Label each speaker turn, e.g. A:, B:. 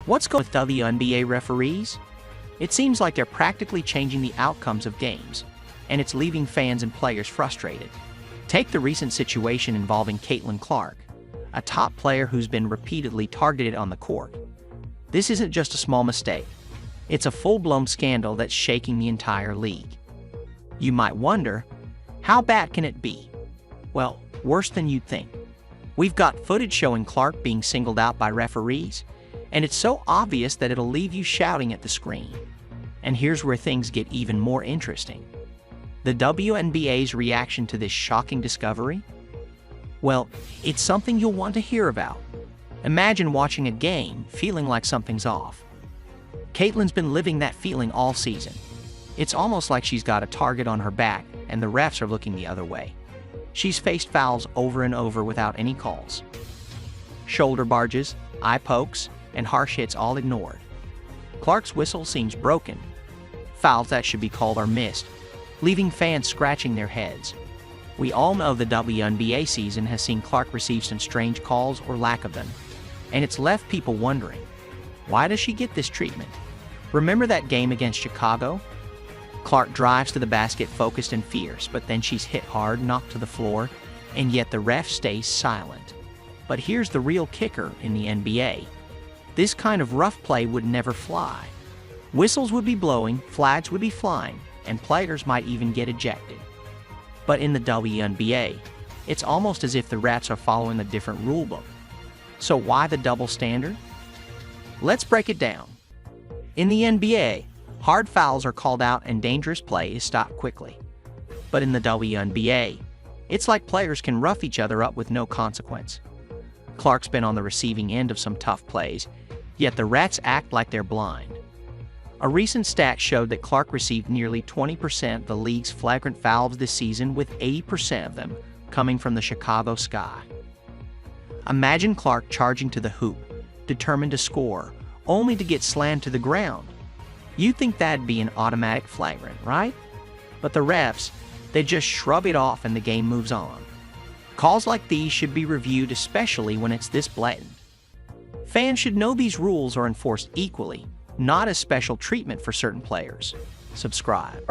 A: What's going on with WNBA referees? It seems like they're practically changing the outcomes of games, and it's leaving fans and players frustrated. Take the recent situation involving Caitlin Clark, a top player who's been repeatedly targeted on the court. This isn't just a small mistake. It's a full-blown scandal that's shaking the entire league. You might wonder, how bad can it be? Well, worse than you'd think. We've got footage showing Clark being singled out by referees, and it's so obvious that it'll leave you shouting at the screen. And here's where things get even more interesting. The WNBA's reaction to this shocking discovery? Well, it's something you'll want to hear about. Imagine watching a game feeling like something's off. Caitlin's been living that feeling all season. It's almost like she's got a target on her back and the refs are looking the other way. She's faced fouls over and over without any calls. Shoulder barges, eye pokes, and harsh hits all ignored. Clark's whistle seems broken. Fouls that should be called are missed, leaving fans scratching their heads. We all know the WNBA season has seen Clark receive some strange calls or lack of them, and it's left people wondering, why does she get this treatment? Remember that game against Chicago? Clark drives to the basket focused and fierce, but then she's hit hard, knocked to the floor, and yet the ref stays silent. But here's the real kicker in the NBA. This kind of rough play would never fly. Whistles would be blowing, flags would be flying, and players might even get ejected. But in the WNBA, it's almost as if the refs are following a different rule book. So why the double standard? Let's break it down. In the NBA, hard fouls are called out and dangerous play is stopped quickly. But in the WNBA, it's like players can rough each other up with no consequence. Clark's been on the receiving end of some tough plays, yet the refs act like they're blind. A recent stat showed that Clark received nearly 20% of the league's flagrant fouls this season, with 80% of them coming from the Chicago Sky. Imagine Clark charging to the hoop, determined to score, only to get slammed to the ground. You'd think that'd be an automatic flagrant, right? But the refs, they just shrug it off and the game moves on. Calls like these should be reviewed, especially when it's this blatant. Fans should know these rules are enforced equally, not as special treatment for certain players. Subscribe.